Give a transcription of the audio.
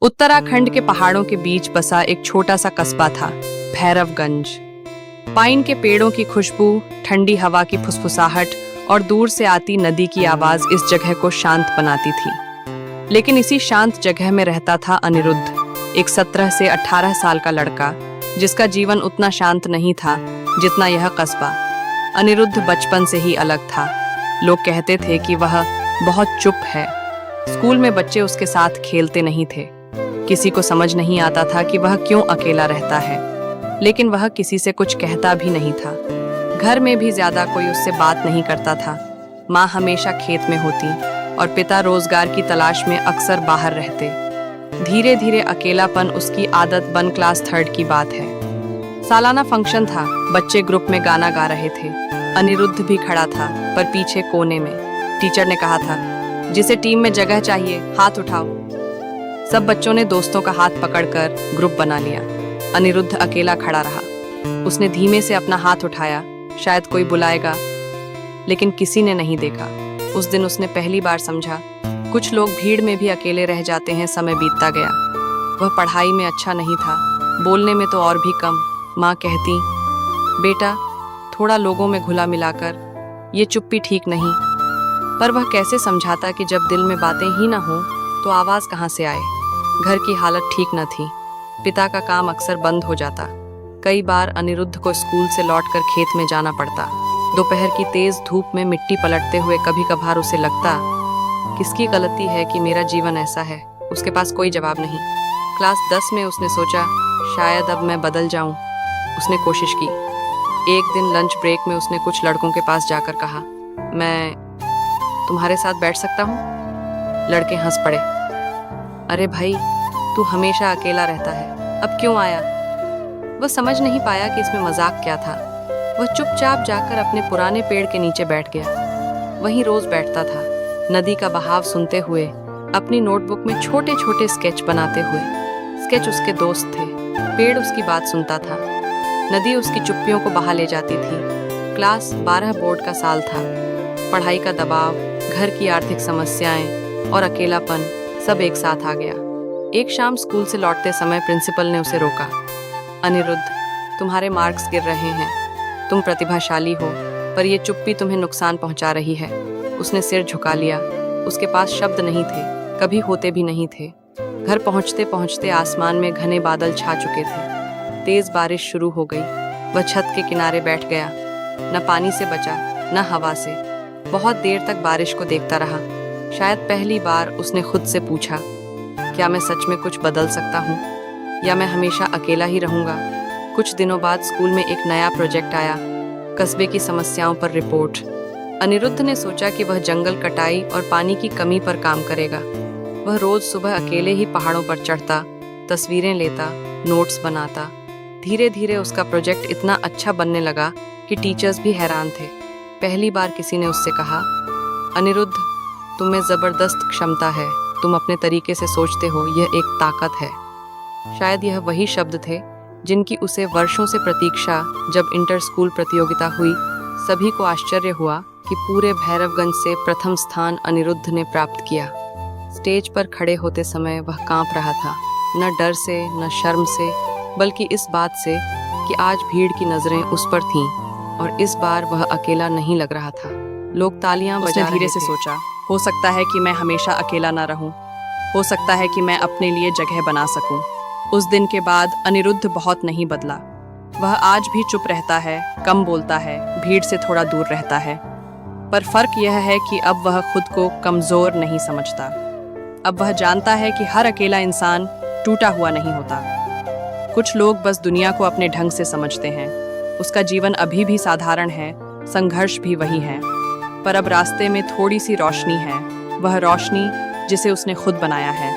उत्तराखंड के पहाड़ों के बीच बसा एक छोटा सा कस्बा था, भैरवगंज। पाइन के पेड़ों की खुशबू, ठंडी हवा की फुसफुसाहट और दूर से आती नदी की आवाज इस जगह को शांत बनाती थी। लेकिन इसी शांत जगह में रहता था अनिरुद्ध, एक 17 से 18 साल का लड़का, जिसका जीवन उतना शांत नहीं था जितना यह कस्बा। अनिरुद्ध बचपन से ही अलग था। लोग कहते थे कि वह बहुत चुप है। स्कूल में बच्चे उसके साथ खेलते नहीं थे। किसी को समझ नहीं आता था कि वह क्यों अकेला रहता है, लेकिन वह किसी से कुछ कहता भी नहीं था। घर में भी ज्यादा कोई उससे बात नहीं करता था। माँ हमेशा खेत में होती और पिता रोजगार की तलाश में अक्सर बाहर रहते। धीरे धीरे अकेलापन उसकी आदत बन क्लास 3 की बात है। सालाना फंक्शन था, बच्चे ग्रुप में गाना गा रहे थे। अनिरुद्ध भी खड़ा था, पर पीछे कोने में। टीचर ने कहा था, जिसे टीम में जगह चाहिए हाथ उठाओ। सब बच्चों ने दोस्तों का हाथ पकड़कर ग्रुप बना लिया। अनिरुद्ध अकेला खड़ा रहा। उसने धीमे से अपना हाथ उठाया, शायद कोई बुलाएगा, लेकिन किसी ने नहीं देखा। उस दिन उसने पहली बार समझा, कुछ लोग भीड़ में भी अकेले रह जाते हैं। समय बीतता गया। वह पढ़ाई में अच्छा नहीं था, बोलने में तो और भी कम। माँ कहती, बेटा थोड़ा लोगों में घुला मिलाकर, ये चुप्पी ठीक नहीं। पर वह कैसे समझाता कि जब दिल में बातें ही ना हो तो आवाज़ कहाँ से आए। घर की हालत ठीक न थी। पिता का काम अक्सर बंद हो जाता। कई बार अनिरुद्ध को स्कूल से लौटकर खेत में जाना पड़ता। दोपहर की तेज धूप में मिट्टी पलटते हुए कभी कभार उसे लगता, किसकी गलती है कि मेरा जीवन ऐसा है। उसके पास कोई जवाब नहीं। क्लास 10 में उसने सोचा, शायद अब मैं बदल जाऊं। उसने कोशिश की। एक दिन लंच ब्रेक में उसने कुछ लड़कों के पास जाकर कहा, मैं तुम्हारे साथ बैठ सकता हूँ? लड़के हंस पड़े। अरे भाई, तू हमेशा अकेला रहता है, अब क्यों आया? वह समझ नहीं पाया कि इसमें मजाक क्या था। वह चुपचाप जाकर अपने पुराने पेड़ के नीचे बैठ गया। वहीं रोज बैठता था, नदी का बहाव सुनते हुए, अपनी नोटबुक में छोटे छोटे स्केच बनाते हुए। स्केच उसके दोस्त थे, पेड़ उसकी बात सुनता था, नदी उसकी चुप्पियों को बहा ले जाती थी। क्लास 12 बोर्ड का साल था। पढ़ाई का दबाव, घर की आर्थिक समस्याएं और अकेलापन सब एक साथ आ गया। एक शाम स्कूल से लौटते समय प्रिंसिपल ने उसे रोका। अनिरुद्ध, तुम्हारे मार्क्स गिर रहे हैं। तुम प्रतिभाशाली हो, पर यह चुप्पी तुम्हें नुकसान पहुंचा रही है। उसने सिर झुका लिया। उसके पास शब्द नहीं थे, कभी होते भी नहीं थे। घर पहुंचते पहुंचते आसमान में घने बादल छा चुके थे। तेज बारिश शुरू हो गई। वह छत के किनारे बैठ गया। न पानी से बचा, न हवा से। बहुत देर तक बारिश को देखता रहा। शायद पहली बार उसने खुद से पूछा, क्या मैं सच में कुछ बदल सकता हूँ, या मैं हमेशा अकेला ही रहूँगा? कुछ दिनों बाद स्कूल में एक नया प्रोजेक्ट आया, कस्बे की समस्याओं पर रिपोर्ट। अनिरुद्ध ने सोचा कि वह जंगल कटाई और पानी की कमी पर काम करेगा। वह रोज सुबह अकेले ही पहाड़ों पर चढ़ता, तस्वीरें लेता, नोट्स बनाता। धीरे धीरे उसका प्रोजेक्ट इतना अच्छा बनने लगा कि टीचर्स भी हैरान थे। पहली बार किसी ने उससे कहा, अनिरुद्ध, तुम में जबरदस्त क्षमता है। तुम अपने तरीके से सोचते हो, यह एक ताकत है। शायद यह वही शब्द थे जिनकी उसे वर्षों से प्रतीक्षा। जब इंटर स्कूल प्रतियोगिता हुई, सभी को आश्चर्य हुआ कि पूरे भैरवगंज से प्रथम स्थान अनिरुद्ध ने प्राप्त किया। स्टेज पर खड़े होते समय वह कांप रहा था, न डर से न शर्म से, बल्कि इस बात से कि आज भीड़ की नजरें उस पर थीं और इस बार वह अकेला नहीं लग रहा था। लोग तालियां बजा रहे थे। धीरे से सोचा, हो सकता है कि मैं हमेशा अकेला ना रहूं। हो सकता है कि मैं अपने लिए जगह बना सकूं। उस दिन के बाद अनिरुद्ध बहुत नहीं बदला। वह आज भी चुप रहता है, कम बोलता है, भीड़ से थोड़ा दूर रहता है। पर फर्क यह है कि अब वह खुद को कमजोर नहीं समझता। अब वह जानता है कि हर अकेला इंसान टूटा हुआ नहीं होता। कुछ लोग बस दुनिया को अपने ढंग से समझते हैं। उसका जीवन अभी भी साधारण है, संघर्ष भी वही है, पर अब रास्ते में थोड़ी सी रोशनी है। वह रोशनी जिसे उसने खुद बनाया है।